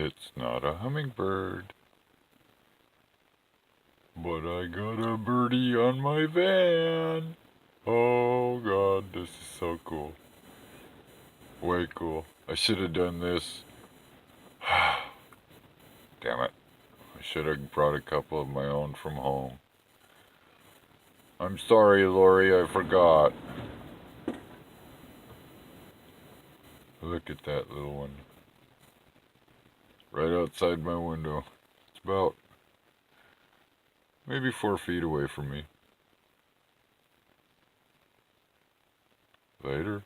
It's not a hummingbird. But I got a birdie on my van. Oh god, this is so cool. Way cool. I should have done this. Damn it. I should have brought a couple of my own from home. I'm sorry, Lori, I forgot. Look at that little one. Right outside my window. It's about maybe 4 feet away from me. Later.